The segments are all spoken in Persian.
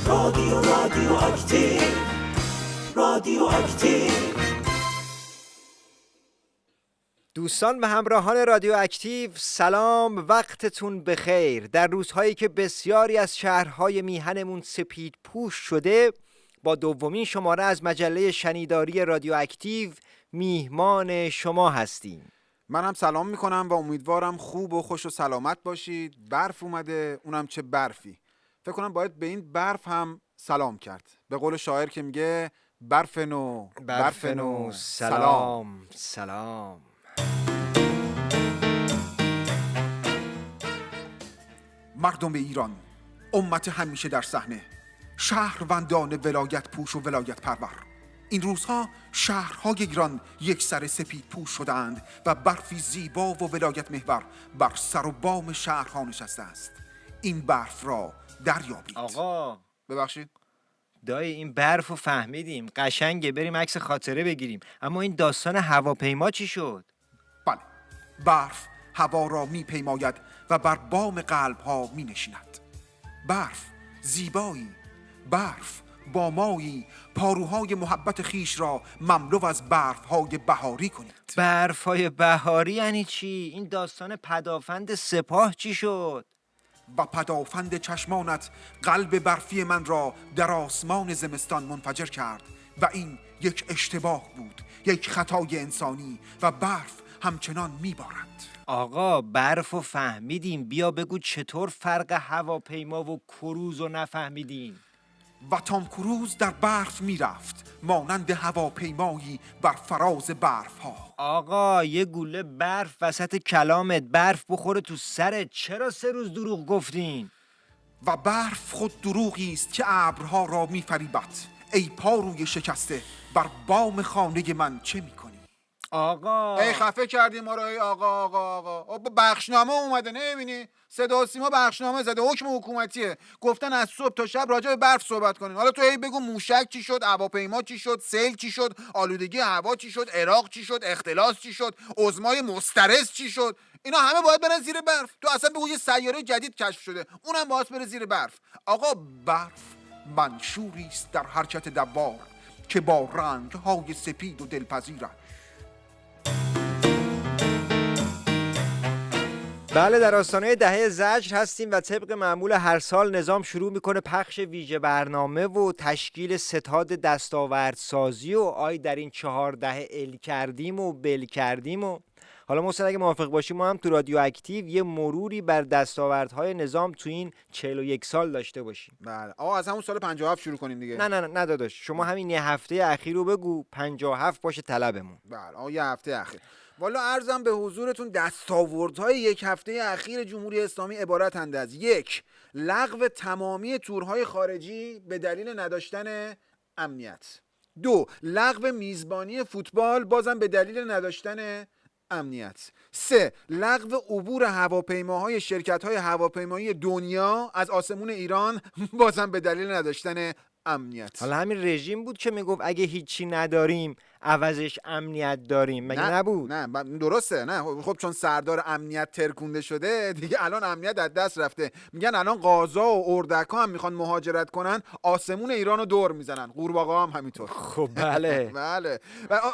رادیو اکتیو، رادیو اکتیو. دوستان و همراهان رادیو اکتیو، سلام، وقتتون بخیر. در روزهایی که بسیاری از شهرهای میهنمون سپید پوش شده، با دومین شماره از مجله شنیداری رادیو اکتیو میهمان شما هستیم. من هم سلام میکنم و امیدوارم خوب و خوش و سلامت باشید. برف اومده، اونم چه برفی. فکر کنم باید به این برف هم سلام کرد. به قول شاعر که میگه برف نو سلام. مردم ایران، امت همیشه در صحنه، شهروندان ولایت پوش و ولایت پرور. این روزها شهرهای ایران یک سر سپید پوش شدند و برفی زیبا و ولایت محور بر سر و بام شهرها نشسته است. این برف را دریابید. آقا ببخشید دایی، این برف رو فهمیدیم، قشنگه، بریم عکس خاطره بگیریم، اما این داستان هواپیما چی شد؟ بله، برف هوا را می پیماید و بر بام قلب ها می نشیند. برف زیبایی، برف با مایی، پاروهای محبت خیش را مملو از برفهای بهاری کنید. برفای بهاری یعنی چی؟ این داستان پدافند سپاه چی شد؟ و پدافند چشمانت قلب برفی من را در آسمان زمستان منفجر کرد و این یک اشتباه بود، یک خطای انسانی و برف همچنان میبارد. آقا برف رو فهمیدیم، بیا بگو چطور فرق هواپیما و کروز رو نفهمیدیم؟ و تام کروز در برف میرفت مانند هواپیمایی بر فراز برف ها. آقا یه گوله برف وسط کلامت، برف بخوره تو سرت، چرا 3 روز دروغ گفتین؟ و برف خود دروغی است که ابرها را میفریبد. ای پاروی شکسته، بر بام خانه من چه میکنی؟ آقا ای خفه کردی ما رو. ای آقا بخشنامه اومده، نمیبینی؟ صدا و سیما بخشنامه زده، حکم حکومتیه، گفتن از صبح تا شب راجع به برف صحبت کنین. حالا تو هی بگو موشک چی شد، هواپیما چی شد، سیل چی شد، آلودگی هوا چی شد، عراق چی شد، اختلاس چی شد، عظمای مسترس چی شد. اینا همه باید برن زیر برف. تو اصلا بگو یه سیاره جدید کشف شده، اونم باید بره زیر برف. آقا برف منشوری است در حرکت دوار که با رنگ‌های سپید و دلپذیرش. بله، در آستانه دهه زجر هستیم و طبق معمول هر سال نظام شروع میکنه پخش ویژه برنامه و تشکیل ستاد دستاوردسازی و آی در این 4 دهه ال کردیم و بل کردیم. و حالا محسن اگه موافق باشی ما هم تو رادیو اکتیو یه مروری بر دستاوردهای نظام تو این 41 سال داشته باشیم. بله آقا، از همون سال 57 شروع کنیم دیگه. نه داداش، شما همین یه هفته اخیر رو بگو، 57 باشه طلبمون. بله آقا، یه هفته اخیر. والا عرضم به حضورتون دستاوردهای یک هفته اخیر جمهوری اسلامی عبارتند از: 1. لغو تمامی تورهای خارجی به دلیل نداشتن امنیت. 2. لغو میزبانی فوتبال بازم به دلیل نداشتن امنیت. 3. لغو عبور هواپیماهای شرکت‌های هواپیمایی دنیا از آسمون ایران بازم به دلیل نداشتن امنیت. حالا همین رژیم بود که میگفت اگه هیچی نداریم عوضش امنیت داریم، مگه نبود؟ نه درسته. نه خب چون سردار امنیت ترکونده شده دیگه الان امنیت از دست رفته. میگن الان غازا و اردکا هم میخوان مهاجرت کنن، آسمون ایران رو دور میزنن. قورباغه هم همینطور. خب بله. بله.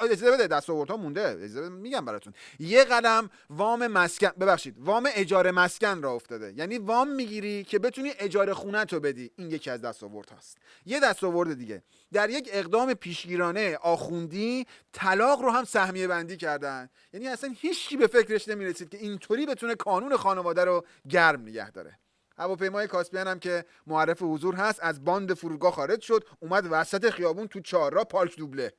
اجازه بده، دستاوردها مونده، اجازه میگم براتون. یه قدم وام اجاره مسکن را افتاده. یعنی وام میگیری که بتونی اجاره خونه‌تو بدی. این یکی از دستاوردهاست. یه دستاورد دیگه، در یک اقدام پیشگیرانه آخوندی طلاق رو هم سهمیه بندی کردن. یعنی اصلا هیچکی به فکرش نمیرسید که اینطوری بتونه قانون خانواده رو گرم نگه داره. هواپیمای کاسپیان هم که معرف حضور هست از باند فرودگاه خارج شد، اومد وسط خیابون تو چهارراه پالک دوبله.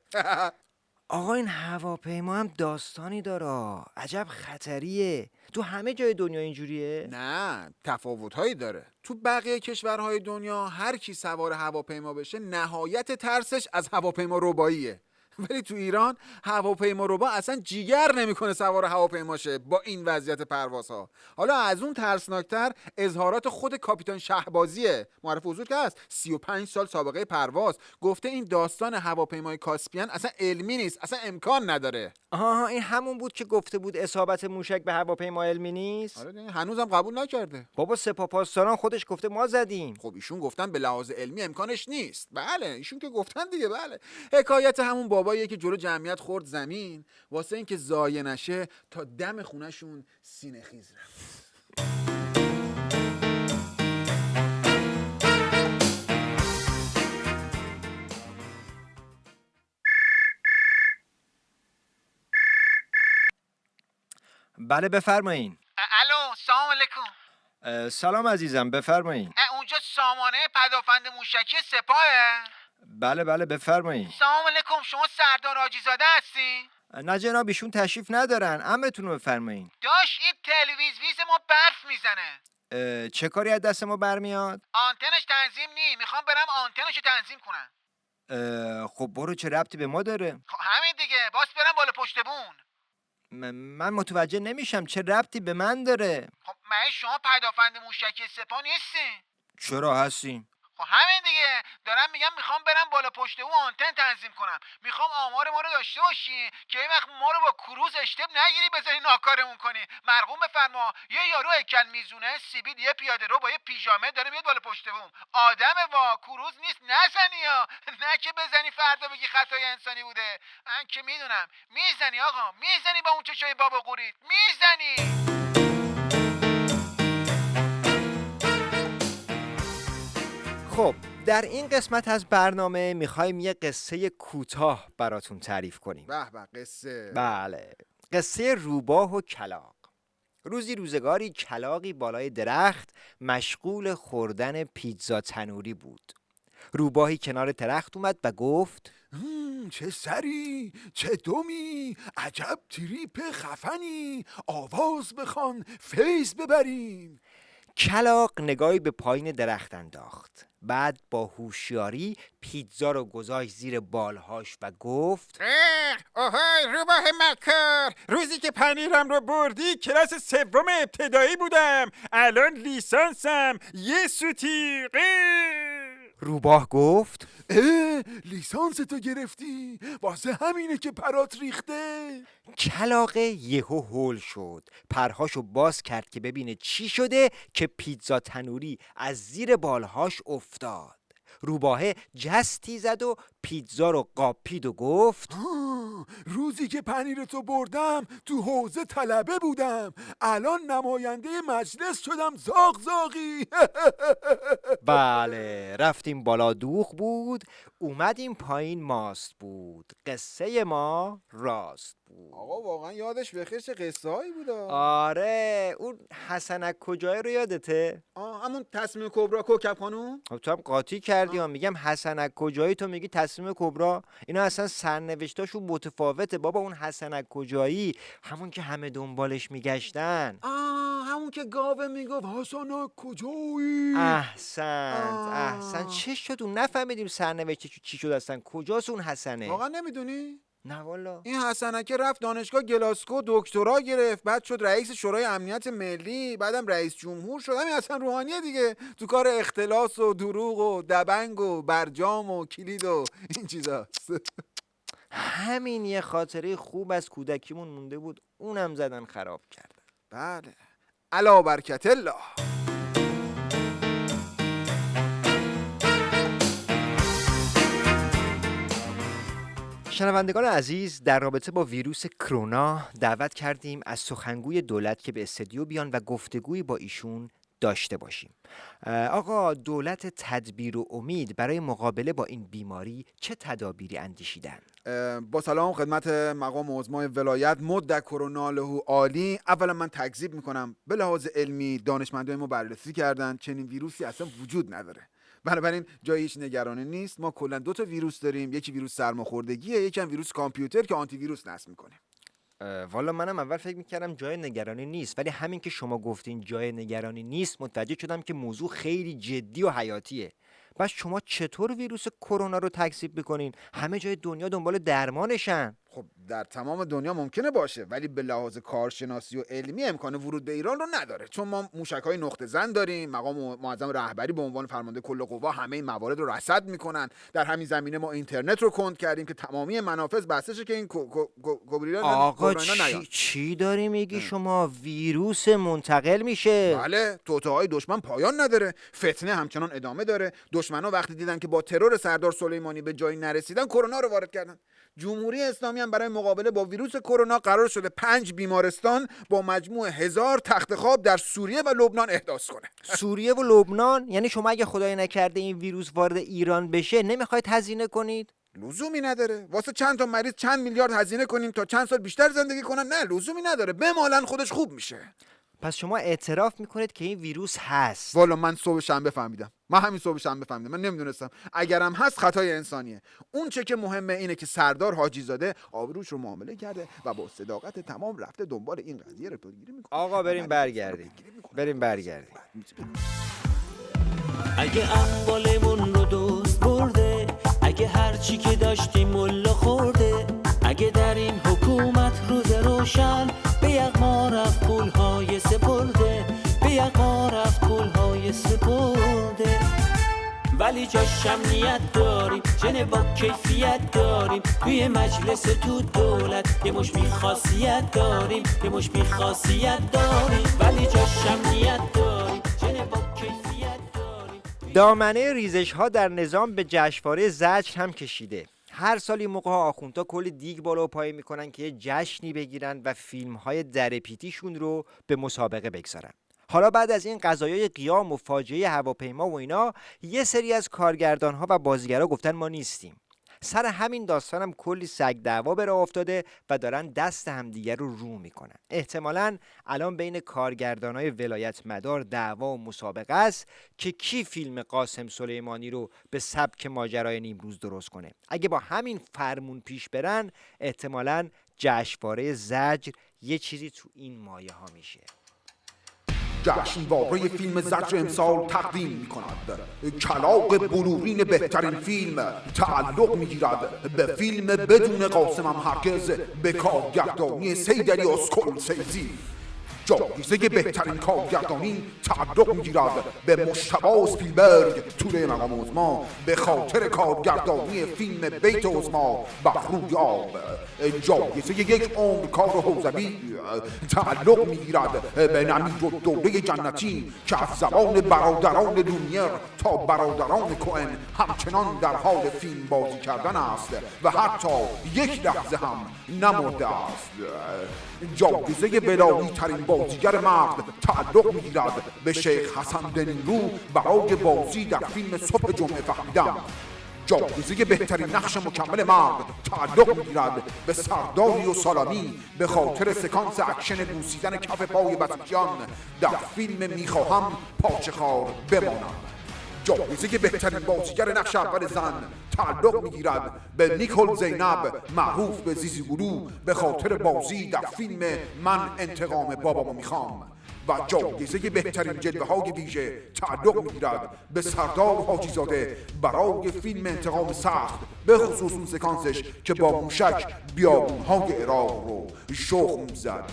آقا این هواپیما هم داستانی داره، عجب خطریه. تو همه جای دنیا اینجوریه؟ نه، تفاوت‌هایی داره. تو بقیه کشورهای دنیا هر کی سوار هواپیما بشه نهایت ترسش از هواپیما رباییه، ولی تو ایران هواپیما ربا اصلا جیگر نمیکنه سوار هواپیما شه با این وضعیت پروازها. حالا از اون ترسناکتر اظهارات خود کاپیتان شهبازیه، معرف حضور که هست، 35 سال سابقه پرواز، گفته این داستان هواپیمای کاسپیان اصلا علمی نیست، اصلا امکان نداره. آها این همون بود که گفته بود اصابت موشک به هواپیما علمی نیست. آره دیگه، هنوزم قبول نکرده. بابا سپاه پاسداران خودش گفته ما زدیم. خب ایشون گفتن به لحاظ علمی امکانش نیست. بله ایشون که گفتن دیگه. بله حکایت همون باباییه که جلو جمعیت خورد زمین واسه اینکه ضایع نشه تا دم خونه‌شون سینه خیز رفت. بله بفرمایین. الو سلام علیکم. سلام عزیزم بفرمایین. اونجا سامانه پدافند موشکی سپاهه؟ بله بفرمایین. سلام علیکم، شما سردار حاجی‌زاده هستی؟ نه جناب ایشون تشریف ندارن، امرتون رو بفرمایین. داش این تلویزیون ما برف میزنه. چه کاری از دست ما برمیاد؟ آنتنش تنظیم نی، میخوام برم آنتنشو تنظیم کنم. خب برو، چه ربطی به ما داره؟ خب همین دیگه، باز برم بالا پشت بون. من متوجه نمیشم چه ربطی به من داره. خب مگه شما پدافند موشکی سپاه نیستی؟ چرا هستیم؟ خب همین دیگه، دارم میگم میخوام برم بالا پشت اون آنتن تنظیم کنم. میخوام آمار ما رو داشته باشی که این وقت ما رو با کروز اشتب نگیری بذاری ناکارمون کنی. مرقوم بفرما یه یارو هیکل میزونه سیبیل یه پیاده رو با یه پیژامه داره میاد بالا پشت بوم. آدم وا کروز نیست نزنی ها. نه که بزنی فردا بگی خطای انسانی بوده. من که میدونم میزنی آقا، میزنی با اون چشای بابا قورید میزنی. خب در این قسمت از برنامه میخوایم یه قصه کوتاه براتون تعریف کنیم. به قصه. بله، قصه روباه و کلاغ. روزی روزگاری کلاغی بالای درخت مشغول خوردن پیتزا تنوری بود. روباهی کنار درخت اومد و گفت چه سری، چه دمی، عجب تریپ خفنی، آواز بخوان فیض ببریم. کلاغ نگاهی به پایین درخت انداخت. بعد با هوشیاری پیتزا رو گذاشت زیر بالهاش و گفت آهای روباه مکار، روزی که پنیرم رو بردی کلاس سوم ابتدایی بودم، الان لیسانسم یه سوتی. روباه گفت لیسانس تو گرفتی؟ واسه همینه که پرات ریخته؟ کلاغ یهو هول شد، پرهاشو باز کرد که ببینه چی شده که پیتزا تنوری از زیر بالهاش افتاد. روباهه جستی زد و پیتزا رو قاپید و گفت روزی که پنیرتو بردم تو حوزه طلبه بودم، الان نماینده مجلس شدم زاغ زاغی. بله، رفتیم بالا دوغ بود، اومدیم پایین ماست بود، قصه ما راست بود. آقا واقعا یادش بخیر، چه قصه هایی بود. آره، اون حسنک کجای رو یادته؟ همون تصمیم کبرا کوکب خانوم. خب تو هم قاطی کردی ها. میگم حسنک کجایی، تو میگی تصمیم کبرا. اینا اصلا سرنوشتاشون متفاوته بابا. اون حسنک کجایی همون که همه دنبالش میگشتن. همون که گاوه میگفت حسنک کجایی. احسنت. چه شد اون نفهمیدیم سرنوشتش چی شد اصلا؟ کجاست اون حسنه؟ واقعا نمیدونی؟ نه والا. این حسنکه رفت دانشگاه گلاسکو دکترا گرفت، بعد شد رئیس شورای امنیت ملی، بعدم رئیس جمهور شد. همین حسن روحانیه دیگه، تو کار اختلاس و دروغ و دبنگ و برجام و کلید و این چیزاست. همین یه خاطره خوب از کودکیمون مونده بود، اونم زدن خراب کردن. بله، علا برکت الله. شنوندگان عزیز، در رابطه با ویروس کرونا دعوت کردیم از سخنگوی دولت که به استودیو بیان و گفتگویی با ایشون داشته باشیم. آقا، دولت تدبیر و امید برای مقابله با این بیماری چه تدابیری اندیشیدن؟ با سلام خدمت مقام عظمای ولایت، مد کرونا له عالی. اولا من تکذیب میکنم، به لحاظ علمی دانشمندان ما بررسی کردن چنین ویروسی اصلا وجود نداره، بنابراین جای هیچ نگرانی نیست. ما کلا 2 تا ویروس داریم، یکی ویروس سرماخوردگیه، یکی هم ویروس کامپیوتر که آنتی ویروس نصب میکنه. والا منم اول فکر میکردم جای نگرانی نیست، ولی همین که شما گفتین جای نگرانی نیست متوجه شدم که موضوع خیلی جدی و حیاتیه. پس شما چطور ویروس کرونا رو تکذیب میکنین؟ همه جای دنیا دنبال درمانشن. خب در تمام دنیا ممکنه باشه، ولی به لحاظ کارشناسی و علمی امکان ورود به ایران رو نداره، چون ما موشک‌های نقطه زن داریم. مقام معظم رهبری به عنوان فرمانده کل قوا همه این موارد رو رصد میکنن. در همین زمینه ما اینترنت رو کند کردیم که تمامی منافذ بسته شه که این آقا چی داری میگی شما؟ ویروس منتقل میشه؟ بله، توطئه‌های دشمن پایان نداره، فتنه همچنان ادامه داره. دشمن‌ها وقتی دیدن که با ترور سردار سلیمانی به جایی نرسیدن، کرونا رو وارد کردن. جمهوری اسلامی هم برای مقابله با ویروس کرونا قرار شده 5 بیمارستان با مجموع 1000 تخت خواب در سوریه و لبنان احداث کنه. سوریه و لبنان؟ یعنی شما اگه خدای نکرده این ویروس وارد ایران بشه نمیخواید هزینه کنید؟ لزومی نداره. واسه چند تا مریض چند میلیارد هزینه کنیم تا چند سال بیشتر زندگی کنن؟ نه، لزومی نداره. بمالن خودش خوب میشه. پس شما اعتراف میکنید که این ویروس هست؟ والا من صبح شنبه فهمیدم. من نمیدونستم. اگرم هست خطای انسانیه. اون چه که مهمه اینه که سردار حاجی زاده آبروش رو معامله کرده و با صداقت تمام رفته دنبال این قضیه رپورتگیری میکنه. آقا بریم برگردیم. اگه اموالمون رو دوست برده، اگه هرچی که داشتیم ملا خورده، اگه در این حکومت روز روشن به یغما رفت پولهای سپرده، به یغما رفت پولهای سپرده، ولی جاش امنیت داریم، جن با کیفیت داریم، توی مجلس تو دولت یه مش بی‌خاصیت داریم، یه مش بی‌خاصیت داریم، ولی جاش امنیت داریم، جن با کیفیت داریم. دامنه ریزش ها در نظام به جشنواره زجر هم کشیده. هر سال این موقع ها آخوندها کلی دیگ بالا و پایین میکنن که یه جشنی بگیرن و فیلم های درپیتیشون رو به مسابقه بگذارن. حالا بعد از این قضایای قیام و فاجعه هواپیما و اینا، یه سری از کارگردان ها و بازیگرا گفتن ما نیستیم. سر همین داستان هم کلی سگ دعوا به راه افتاده و دارن دست همدیگر رو میکنن. احتمالاً الان بین کارگردانای ولایت مدار دعوا و مسابقه است که کی فیلم قاسم سلیمانی رو به سبک ماجرای نیمروز درست کنه. اگه با همین فرمون پیش برن، احتمالاً جشنواره زجر یه چیزی تو این مایه ها میشه. جشنواره فیلم زجر امسال تقدیم می کند کلاغ بلورین بهترین فیلم تعلق می گیرد به فیلم بدون قاسم هم هرگز به کارگردانی سیدعلی اسکورسیزی. جایزه بهترین کارگردانی تعلق می‌گیرد به مجتبی اسپیلبرگ توله مقام عظما به خاطر کارگردانی فیلم بیت عظما بهروی آب. جایزه یک عمر کار حوزوی تعلق می‌گیرد به نمیرالدوله جنتی که از زبان برادران لومیر تا برادران کوئن همچنان در حال فیلم بازی کردن است و حتی یک لحظه هم نمرده است. جایزه بلالی ترین بازیگر مرد تعلق می‌گیرد به شیخ حسن دنیرو برای بازی در فیلم صبح جمعه فهمیدم. جایزه بهترین نقش مکمل مرد تعلق می‌گیرد به سرداری و سالامی به خاطر سکانس اکشن بوسیدن کف پای بسیجان در فیلم میخواهم پاچه‌خوار بمانم. جایزه بهترین بازیگر نقش اول زن تعلق می‌گیرد به نیکول زینب معروف به زیزی گلو به خاطر بازی در فیلم من انتقام بابامو میخوام. و جایزه بهترین جلوه‌های ویژه تعلق می‌گیرد به سردار حاجی زاده برای فیلم انتقام سخت، به خصوص اون سکانسش که با موشک بیابون‌های عراق رو شخم زد.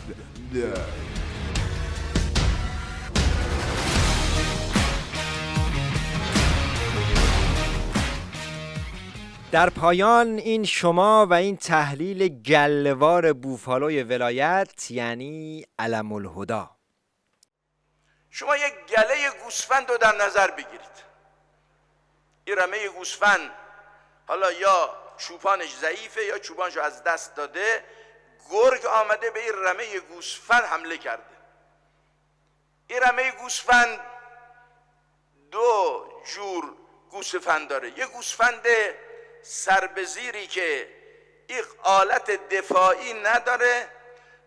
در پایان این شما و این تحلیل گله‌وار بوفالوی ولایت یعنی علم الهدی. شما یک گله گوسفند رو در نظر بگیرید. این رمه گوسفند حالا یا چوپانش ضعیفه یا چوپانش رو از دست داده، گرگ آمده به این رمه گوسفند حمله کرده. این رمه گوسفند دو جور گوسفند داره. یک گوسفند سربزیری که این آلت دفاعی نداره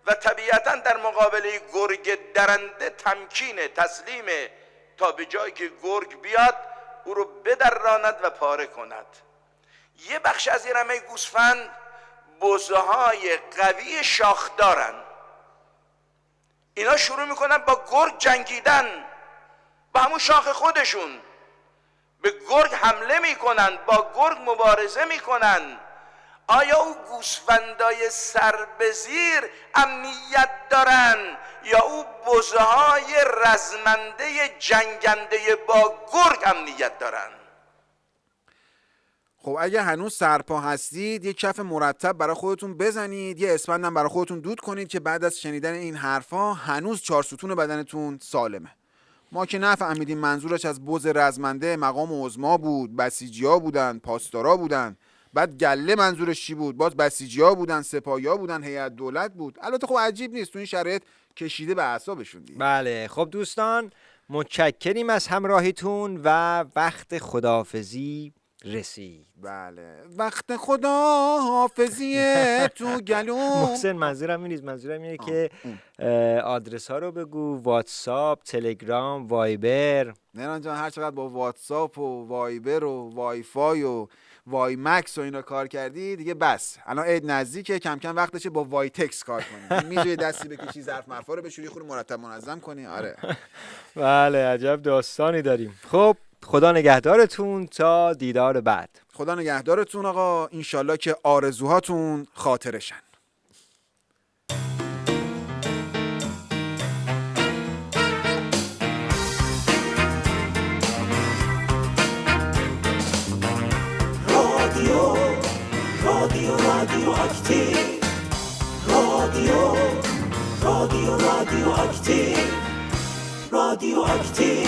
و طبیعتا در مقابله گرگ درنده تمکینه، تسلیمه تا به جایی که گرگ بیاد او رو بدراند و پاره کند. یه بخش از این رمه گوسفند بزهای قوی شاخ دارن. اینا شروع میکنن با گرگ جنگیدن، با همون شاخ خودشون به گرگ حمله میکنن، با گرگ مبارزه میکنن. آیا او گوسفندای سر به زیر امنیت دارن یا او بزهای رزمنده جنگنده با گرگ امنیت دارن؟ خب اگه هنوز سرپا هستید یه کف مرتب برای خودتون بزنید، یه اسپندم برای خودتون دود کنید که بعد از شنیدن این حرفا هنوز 4 ستون بدنتون سالمه. ما که نفهمیدیم منظورش از بز رزمنده مقام عظما بود، بسیجی‌ها بودن، پاسدارا بودن، بعد گله منظورش چی بود؟ باز بسیجی‌ها بودن، سپاهی‌ها بودن، هیئت دولت بود. البته خب عجیب نیست تو این شرایط کشیده به اعصابشون دیگه. بله خب دوستان متشکریم از همراهیتون و وقت خداحافظی رسید. بله وقت خداحافظیه تو گلوم. محسن منظورم این نیست، منظورم اینه که آدرس ها رو بگو. واتساپ، تلگرام، وایبر. نران جان هر چقدر با واتساپ و وایبر و وای فای و وای مکس و اینا کار کردی دیگه بس. الان عید نزدیکه، کم کم وقتشه با وای تکس کار کنی. میتونی دستی بکشی ظرف مرفا رو بشوری خود مرتب منظم کنی. آره بله عجب داستانی داریم. خب خدا نگهدارتون تا دیدار بعد. خدا نگهدارتون آقا، انشالله که آرزوهاتون خاطرشن. رادیو اکتیو، رادیو اکتیو، رادیو اکتیو.